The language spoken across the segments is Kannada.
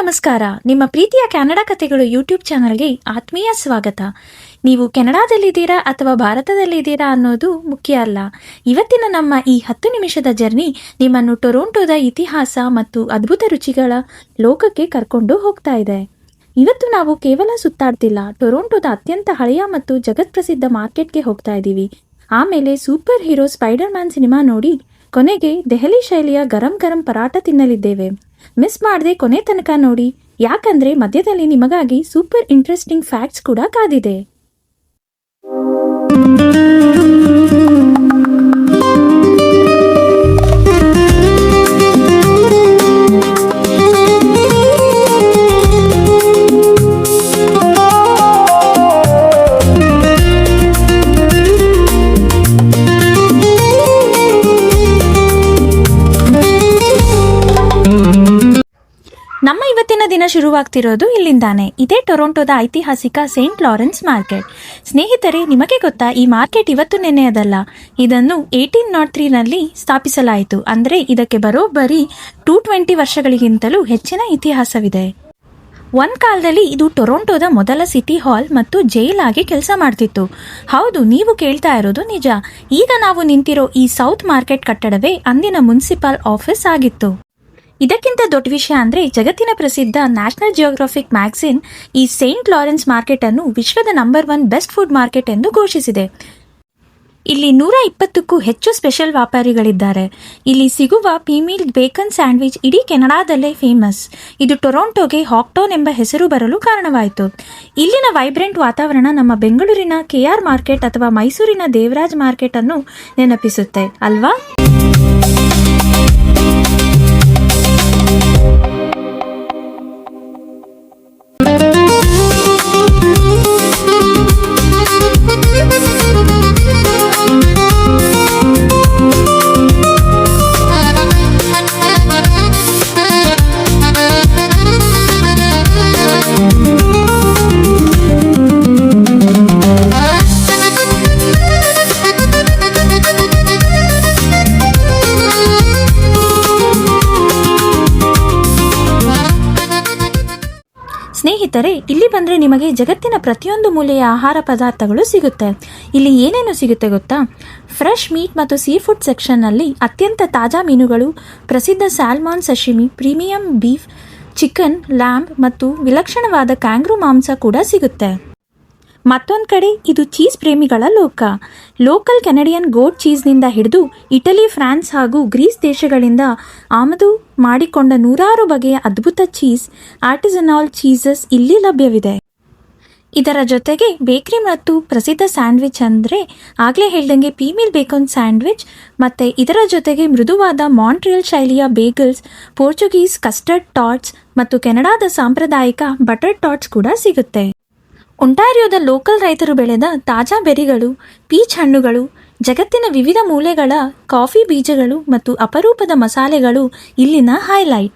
ನಮಸ್ಕಾರ. ನಿಮ್ಮ ಪ್ರೀತಿಯ ಕನ್ನಡ ಕಥೆಗಳು ಯೂಟ್ಯೂಬ್ ಚಾನಲ್ಗೆ ಆತ್ಮೀಯ ಸ್ವಾಗತ. ನೀವು ಕೆನಡಾದಲ್ಲಿದ್ದೀರಾ ಅಥವಾ ಭಾರತದಲ್ಲಿದ್ದೀರಾ ಅನ್ನೋದು ಮುಖ್ಯ ಅಲ್ಲ. ಇವತ್ತಿನ ನಮ್ಮ ಈ 10 ನಿಮಿಷದ ಜರ್ನಿ ನಿಮ್ಮನ್ನು ಟೊರೊಂಟೊದ ಇತಿಹಾಸ ಮತ್ತು ಅದ್ಭುತ ರುಚಿಗಳ ಲೋಕಕ್ಕೆ ಕರ್ಕೊಂಡು ಹೋಗ್ತಾ ಇದೆ. ಇವತ್ತು ನಾವು ಕೇವಲ ಸುತ್ತಾಡ್ತಿಲ್ಲ, ಟೊರೊಂಟೊದ ಅತ್ಯಂತ ಹಳೆಯ ಮತ್ತು ಜಗತ್ಪ್ರಸಿದ್ಧ ಮಾರ್ಕೆಟ್ಗೆ ಹೋಗ್ತಾ ಇದ್ದೀವಿ. ಆಮೇಲೆ super hero spider man cinema ನೋಡಿ ಕೊನೆಗೆ ದೆಹಲಿ ಶೈಲಿಯ ಗರಂ ಗರಂ ಪರಾಟ ತಿನ್ನಲಿದ್ದೇವೆ. ಮಿಸ್ ಮಾಡದೆ ಕೊನೆ ತನಕ ನೋಡಿ, ಯಾಕಂದ್ರೆ ಮಧ್ಯದಲ್ಲಿ ನಿಮಗಾಗಿ ಸೂಪರ್ ಇಂಟ್ರೆಸ್ಟಿಂಗ್ ಫ್ಯಾಕ್ಟ್ಸ್ ಕೂಡ ಕಾದಿದೆ. ನಮ್ಮ ಇವತ್ತಿನ ದಿನ ಶುರುವಾಗ್ತಿರೋದು ಇಲ್ಲಿಂದಾನೆ. ಇದೇ ಟೊರೊಂಟೊದ ಐತಿಹಾಸಿಕ ಸೇಂಟ್ ಲಾರೆನ್ಸ್ ಮಾರ್ಕೆಟ್. ಸ್ನೇಹಿತರೆ, ನಿಮಗೆ ಗೊತ್ತಾ, ಈ ಮಾರ್ಕೆಟ್ ಇವತ್ತು ನೆನೆಯದಲ್ಲ. ಇದನ್ನು 1803ನಲ್ಲಿ ಸ್ಥಾಪಿಸಲಾಯಿತು. ಅಂದರೆ ಇದಕ್ಕೆ ಬರೋಬ್ಬರಿ 220 ವರ್ಷಗಳಿಗಿಂತಲೂ ಹೆಚ್ಚಿನ ಇತಿಹಾಸವಿದೆ. ಒಂದು ಕಾಲದಲ್ಲಿ ಇದು ಟೊರೊಂಟೊದ ಮೊದಲ ಸಿಟಿ ಹಾಲ್ ಮತ್ತು ಜೈಲ್ ಆಗಿ ಕೆಲಸ ಮಾಡ್ತಿತ್ತು. ಹೌದು, ನೀವು ಕೇಳ್ತಾ ಇರೋದು ನಿಜ. ಈಗ ನಾವು ನಿಂತಿರೋ ಈ ಸೌತ್ ಮಾರ್ಕೆಟ್ ಕಟ್ಟಡವೇ ಅಂದಿನ ಮುನ್ಸಿಪಲ್ ಆಫೀಸ್ ಆಗಿತ್ತು. ಇದಕ್ಕಿಂತ ದೊಡ್ಡ ವಿಷಯ ಅಂದರೆ, ಜಗತ್ತಿನ ಪ್ರಸಿದ್ಧ ನ್ಯಾಷನಲ್ ಜಿಯೋಗ್ರಫಿಕ್ ಮ್ಯಾಗಝಿನ್ ಈ ಸೇಂಟ್ ಲಾರೆನ್ಸ್ ಮಾರ್ಕೆಟ್ ಅನ್ನು ವಿಶ್ವದ ನಂಬರ್ 1 ಬೆಸ್ಟ್ ಫುಡ್ ಮಾರ್ಕೆಟ್ ಎಂದು ಘೋಷಿಸಿದೆ. ಇಲ್ಲಿ 120ಕ್ಕೂ ಹೆಚ್ಚು ಸ್ಪೆಷಲ್ ವ್ಯಾಪಾರಿಗಳಿದ್ದಾರೆ. ಇಲ್ಲಿ ಸಿಗುವ ಪೀಮೀಲ್ ಬೇಕನ್ ಸ್ಯಾಂಡ್ವಿಚ್ ಇಡೀ ಕೆನಡಾದಲ್ಲೇ ಫೇಮಸ್. ಇದು ಟೊರೊಂಟೊಗೆ ಹಾಕ್ಟೌನ್ ಎಂಬ ಹೆಸರು ಬರಲು ಕಾರಣವಾಯಿತು. ಇಲ್ಲಿನ ವೈಬ್ರೆಂಟ್ ವಾತಾವರಣ ನಮ್ಮ ಬೆಂಗಳೂರಿನ KR ಮಾರ್ಕೆಟ್ ಅಥವಾ ಮೈಸೂರಿನ ದೇವರಾಜ್ ಮಾರ್ಕೆಟ್ ಅನ್ನು ನೆನಪಿಸುತ್ತೆ ಅಲ್ವಾ? ಸ್ನೇಹಿತರೆ, ಇಲ್ಲಿ ಬಂದರೆ ನಿಮಗೆ ಜಗತ್ತಿನ ಪ್ರತಿಯೊಂದು ಮೂಲೆಯ ಆಹಾರ ಪದಾರ್ಥಗಳು ಸಿಗುತ್ತೆ. ಇಲ್ಲಿ ಏನೇನು ಸಿಗುತ್ತೆ ಗೊತ್ತಾ? ಫ್ರೆಶ್ ಮೀಟ್ ಮತ್ತು ಸೀ ಫುಡ್ ಸೆಕ್ಷನ್ನಲ್ಲಿ ಅತ್ಯಂತ ತಾಜಾ ಮೀನುಗಳು, ಪ್ರಸಿದ್ಧ ಸ್ಯಾಲ್ಮಾನ್ ಸಶಿಮಿ, ಪ್ರೀಮಿಯಂ ಬೀಫ್, ಚಿಕನ್, ಲ್ಯಾಂಬ್ ಮತ್ತು ವಿಲಕ್ಷಣವಾದ ಕ್ಯಾಂಗ್ರೂ ಮಾಂಸ ಕೂಡ ಸಿಗುತ್ತೆ. ಮತ್ತೊಂದು ಕಡೆ ಇದು ಚೀಸ್ ಪ್ರೇಮಿಗಳ ಲೋಕ. ಲೋಕಲ್ ಕೆನಡಿಯನ್ ಗೋಟ್ ಚೀಸ್ನಿಂದ ಹಿಡಿದು ಇಟಲಿ, ಫ್ರಾನ್ಸ್ ಹಾಗೂ ಗ್ರೀಸ್ ದೇಶಗಳಿಂದ ಆಮದು ಮಾಡಿಕೊಂಡ 100 ಬಗೆಯ ಅದ್ಭುತ ಚೀಸ್, ಆರ್ಟಿಸನಾಲ್ ಚೀಸಸ್ ಇಲ್ಲಿ ಲಭ್ಯವಿದೆ. ಇದರ ಜೊತೆಗೆ ಬೇಕರಿ ಮತ್ತು ಪ್ರಸಿದ್ಧ ಸ್ಯಾಂಡ್ವಿಚ್ ಅಂದರೆ ಆಗಲೇ ಹೇಳ್ದಂಗೆ ಪೀಮೀಲ್ ಬೇಕನ್ ಸ್ಯಾಂಡ್ವಿಚ್, ಮತ್ತು ಇದರ ಜೊತೆಗೆ ಮೃದುವಾದ ಮಾಂಟ್ರಿಯಲ್ ಶೈಲಿಯ ಬೇಗಲ್ಸ್, ಪೋರ್ಚುಗೀಸ್ ಕಸ್ಟರ್ಡ್ ಟಾಟ್ಸ್ ಮತ್ತು ಕೆನಡಾದ ಸಾಂಪ್ರದಾಯಿಕ ಬಟರ್ ಟಾಟ್ಸ್ ಕೂಡ ಸಿಗುತ್ತೆ. ಒಂಟಾರಿಯೋದ ಲೋಕಲ್ ರೈತರು ಬೆಳೆದ ತಾಜಾ ಬೆರಿಗಳು, ಪೀಚ್ ಹಣ್ಣುಗಳು, ಜಗತ್ತಿನ ವಿವಿಧ ಮೂಲೆಗಳ ಕಾಫಿ ಬೀಜಗಳು ಮತ್ತು ಅಪರೂಪದ ಮಸಾಲೆಗಳು ಇಲ್ಲಿನ ಹೈಲೈಟ್.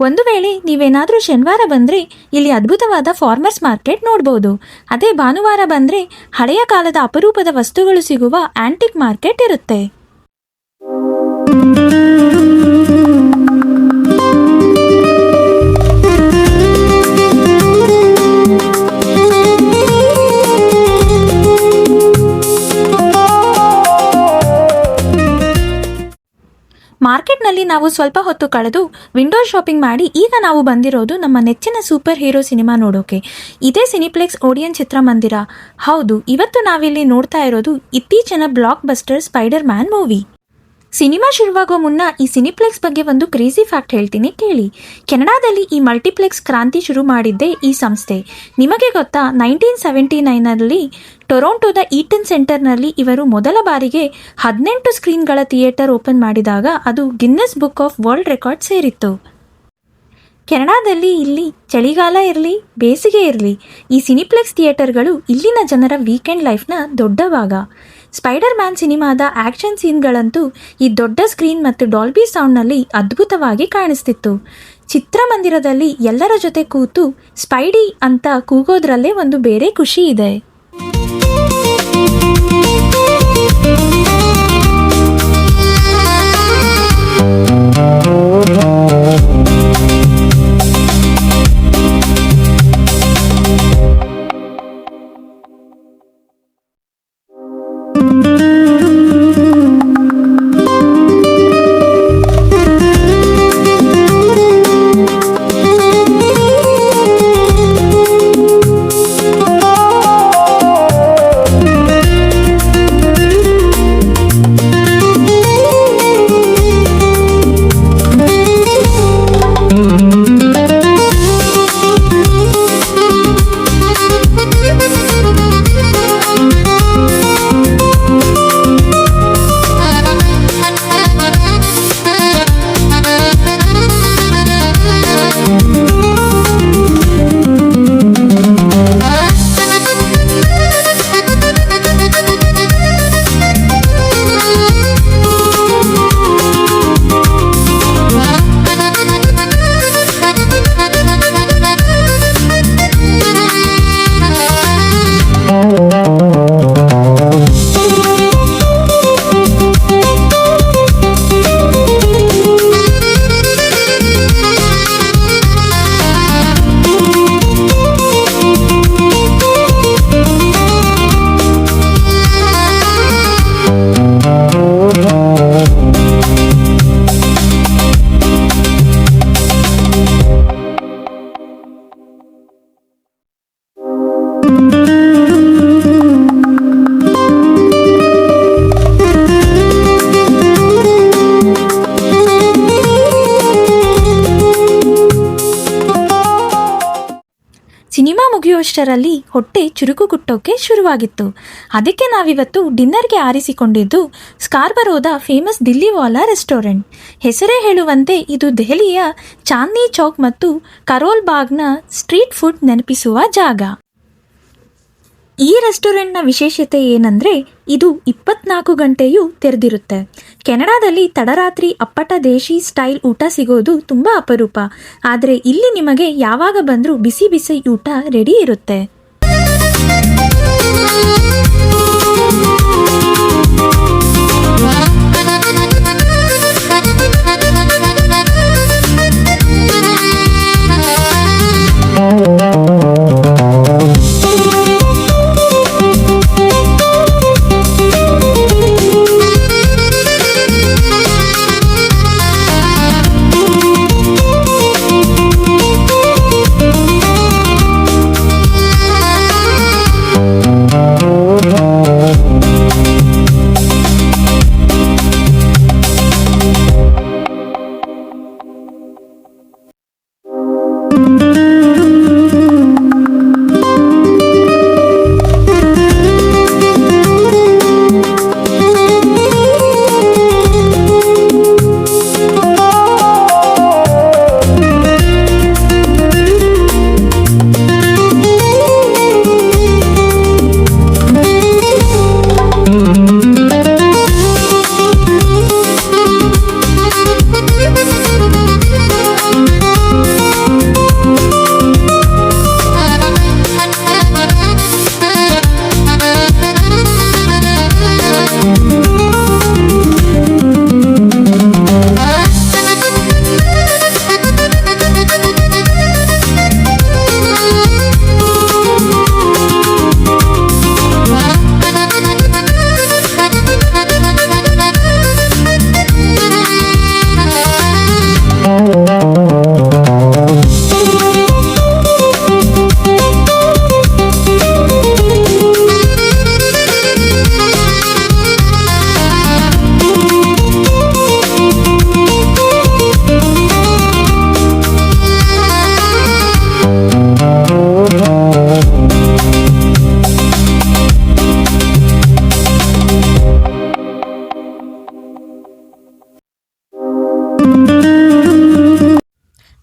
ಒಂದು ವೇಳೆ ನೀವೇನಾದರೂ ಶನಿವಾರ ಬಂದರೆ ಇಲ್ಲಿ ಅದ್ಭುತವಾದ ಫಾರ್ಮರ್ಸ್ ಮಾರ್ಕೆಟ್ ನೋಡ್ಬೋದು. ಅದೇ ಭಾನುವಾರ ಬಂದರೆ ಹಳೆಯ ಕಾಲದ ಅಪರೂಪದ ವಸ್ತುಗಳು ಸಿಗುವ ಆಂಟಿಕ್ ಮಾರ್ಕೆಟ್ ಇರುತ್ತೆ. ಮಾರ್ಕೆಟ್ನಲ್ಲಿ ನಾವು ಸ್ವಲ್ಪ ಹೊತ್ತು ಕಳೆದು ವಿಂಡೋ ಶಾಪಿಂಗ್ ಮಾಡಿ ಈಗ ನಾವು ಬಂದಿರೋದು ನಮ್ಮ ನೆಚ್ಚಿನ ಸೂಪರ್ ಹೀರೋ ಸಿನಿಮಾ ನೋಡೋಕೆ. ಇದೇ ಸಿನಿಪ್ಲೆಕ್ಸ್ ಓಡಿಯನ್ ಚಿತ್ರಮಂದಿರ. ಹೌದು, ಇವತ್ತು ನಾವಿಲ್ಲಿ ನೋಡ್ತಾ ಇರೋದು ಇತ್ತೀಚಿನ blockbuster Spiderman movie. Cinema ಶುರುವಾಗೋ ಮುನ್ನ ಈ ಸಿನಿಪ್ಲೆಕ್ಸ್ ಬಗ್ಗೆ ಒಂದು ಕ್ರೇಜಿ ಫ್ಯಾಕ್ಟ್ ಹೇಳ್ತೀನಿ, ಕೇಳಿ. ಕೆನಡಾದಲ್ಲಿ ಈ ಮಲ್ಟಿಪ್ಲೆಕ್ಸ್ ಕ್ರಾಂತಿ ಶುರು ಮಾಡಿದ್ದೇ ಈ ಸಂಸ್ಥೆ. ನಿಮಗೆ ಗೊತ್ತಾ, 1979ನಲ್ಲಿ ಟೊರೊಂಟೊದ ಈಟನ್ ಸೆಂಟರ್ನಲ್ಲಿ ಇವರು ಮೊದಲ ಬಾರಿಗೆ 18 ಸ್ಕ್ರೀನ್ಗಳ ಥಿಯೇಟರ್ ಓಪನ್ ಮಾಡಿದಾಗ ಅದು Guinness book of world record ಸೇರಿತ್ತು. ಕೆನಡಾದಲ್ಲಿ ಇಲ್ಲಿ ಚಳಿಗಾಲ ಇರಲಿ, ಬೇಸಿಗೆ ಇರಲಿ, ಈ ಸಿನಿಪ್ಲೆಕ್ಸ್ ಥಿಯೇಟರ್ಗಳು ಇಲ್ಲಿನ ಜನರ ವೀಕೆಂಡ್ ಲೈಫ್ನ ದೊಡ್ಡ ಭಾಗ. ಸ್ಪೈಡರ್ ಮ್ಯಾನ್ ಸಿನಿಮಾದ ಆ್ಯಕ್ಷನ್ ಸೀನ್ಗಳಂತೂ ಈ ದೊಡ್ಡ ಸ್ಕ್ರೀನ್ ಮತ್ತು ಡಾಲ್ಬಿ ಸೌಂಡ್ನಲ್ಲಿ ಅದ್ಭುತವಾಗಿ ಕಾಣಿಸ್ತಿತ್ತು. ಚಿತ್ರಮಂದಿರದಲ್ಲಿ ಎಲ್ಲರ ಜೊತೆ ಕೂತು ಸ್ಪೈಡಿ ಅಂತ ಕೂಗೋದ್ರಲ್ಲೇ ಒಂದು ಬೇರೆ ಖುಷಿ ಇದೆ. ಮುಗಿಯುವಷ್ಟರಲ್ಲಿ ಹೊಟ್ಟೆ ಚುರುಕು ಕುಟ್ಟೋಕೆ ಶುರುವಾಗಿತ್ತು. ಅದಕ್ಕೆ ನಾವಿವತ್ತು ಡಿನ್ನರ್ಗೆ ಆರಿಸಿಕೊಂಡಿದ್ದು ಸ್ಕಾರ್ಬರೋದ ಫೇಮಸ್ ದಿಲ್ಲಿವಾಲಾ ರೆಸ್ಟೋರೆಂಟ್. ಹೆಸರೇ ಹೇಳುವಂತೆ ಇದು ದೆಹಲಿಯ ಚಾಂದ್ನಿ ಚೌಕ್ ಮತ್ತು ಕರೋಲ್ ಬಾಗ್ನ ಸ್ಟ್ರೀಟ್ ಫುಡ್ ನೆನಪಿಸುವ ಜಾಗ. ಈ ರೆಸ್ಟೋರೆಂಟ್ನ ವಿಶೇಷತೆ ಏನಂದರೆ ಇದು 24 ಗಂಟೆಯೂ ತೆರೆದಿರುತ್ತೆ. ಕೆನಡಾದಲ್ಲಿ ತಡರಾತ್ರಿ ಅಪ್ಪಟ ದೇಶಿ ಸ್ಟೈಲ್ ಊಟ ಸಿಗೋದು ತುಂಬ ಅಪರೂಪ. ಆದರೆ ಇಲ್ಲಿ ನಿಮಗೆ ಯಾವಾಗ ಬಂದರೂ ಬಿಸಿ ಬಿಸಿ ಊಟ ರೆಡಿ ಇರುತ್ತೆ.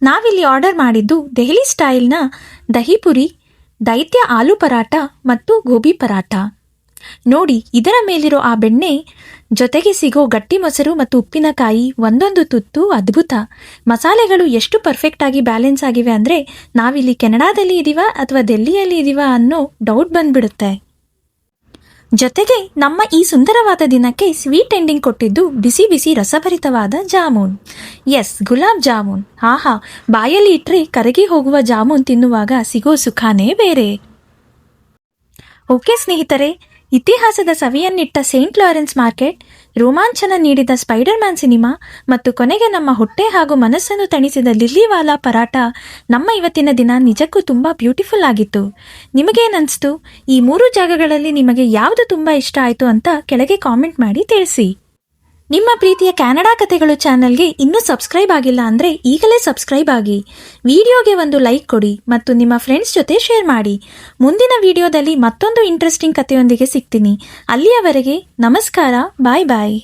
ನಾವಿಲ್ಲಿ ಆರ್ಡರ್ ಮಾಡಿದ್ದು ದೆಹಲಿ ಸ್ಟೈಲ್ನ ದಹಿಪುರಿ, ದೈತ್ಯ ಆಲೂ ಪರಾಟ ಮತ್ತು ಗೋಬಿ ಪರಾಟ. ನೋಡಿ, ಇದರ ಮೇಲಿರೋ ಆ ಬೆಣ್ಣೆ ಜೊತೆಗೆ ಸಿಗೋ ಗಟ್ಟಿ ಮೊಸರು ಮತ್ತು ಉಪ್ಪಿನಕಾಯಿ ಒಂದೊಂದು ತುತ್ತು ಅದ್ಭುತ. ಮಸಾಲೆಗಳು ಎಷ್ಟು ಪರ್ಫೆಕ್ಟ್ ಆಗಿ ಬ್ಯಾಲೆನ್ಸ್ ಆಗಿವೆ ಅಂದರೆ ನಾವಿಲ್ಲಿ ಕೆನಡಾದಲ್ಲಿ ಇದ್ದೀವಾ ಅಥವಾ ಡೆಲ್ಲಿಯಲ್ಲಿ ಇದ್ದೀವಾ ಅನ್ನೋ ಡೌಟ್ ಬಂದ್ಬಿಡುತ್ತೆ. ಜೊತೆಗೆ ನಮ್ಮ ಈ ಸುಂದರವಾದ ದಿನಕ್ಕೆ ಸ್ವೀಟ್ ಎಂಡಿಂಗ್ ಕೊಟ್ಟಿದ್ದು ಬಿಸಿ ಬಿಸಿ ರಸಭರಿತವಾದ ಜಾಮೂನ್. ಎಸ್, ಗುಲಾಬ್ ಜಾಮೂನ್. ಆಹಾ, ಬಾಯಲ್ಲಿ ಇಟ್ಟರೆ ಕರಗಿ ಹೋಗುವ ಜಾಮೂನ್ ತಿನ್ನುವಾಗ ಸಿಗೋ ಸುಖಾನೇ ಬೇರೆ. ಓಕೆ ಸ್ನೇಹಿತರೆ, ಇತಿಹಾಸದ ಸವಿಯನ್ನಿಟ್ಟ ಸೇಂಟ್ ಲಾರೆನ್ಸ್ ಮಾರ್ಕೆಟ್, ರೋಮಾಂಚನ ನೀಡಿದ ಸ್ಪೈಡರ್ ಮ್ಯಾನ್ ಸಿನಿಮಾ ಮತ್ತು ಕೊನೆಗೆ ನಮ್ಮ ಹೊಟ್ಟೆ ಹಾಗೂ ಮನಸ್ಸನ್ನು ತಣಿಸಿದ ದಿಲ್ಲಿವಾಲಾ ಪರಾಟ ನಮ್ಮ ಇವತ್ತಿನ ದಿನ ನಿಜಕ್ಕೂ ತುಂಬ ಬ್ಯೂಟಿಫುಲ್ ಆಗಿತ್ತು. ನಿಮಗೇನನ್ನಿಸ್ತು? ಈ 3 ಜಾಗಗಳಲ್ಲಿ ನಿಮಗೆ ಯಾವುದು ತುಂಬ ಇಷ್ಟ ಆಯಿತು ಅಂತ ಕೆಳಗೆ ಕಾಮೆಂಟ್ ಮಾಡಿ ತಿಳಿಸಿ. ನಿಮ್ಮ ಪ್ರೀತಿಯ ಕ್ಯಾನಡಾ ಕಥೆಗಳು ಚಾನಲ್ಗೆ ಇನ್ನೂ ಸಬ್ಸ್ಕ್ರೈಬ್ ಆಗಿಲ್ಲ ಅಂದರೆ ಈಗಲೇ ಸಬ್ಸ್ಕ್ರೈಬ್ ಆಗಿ, ವಿಡಿಯೋಗೆ ಒಂದು ಲೈಕ್ ಕೊಡಿ ಮತ್ತು ನಿಮ್ಮ ಫ್ರೆಂಡ್ಸ್ ಜೊತೆ ಶೇರ್ ಮಾಡಿ. ಮುಂದಿನ ವಿಡಿಯೋದಲ್ಲಿ ಮತ್ತೊಂದು ಇಂಟ್ರೆಸ್ಟಿಂಗ್ ಕಥೆಯೊಂದಿಗೆ ಸಿಗ್ತೀನಿ. ಅಲ್ಲಿಯವರೆಗೆ ನಮಸ್ಕಾರ, ಬಾಯ್ ಬಾಯ್.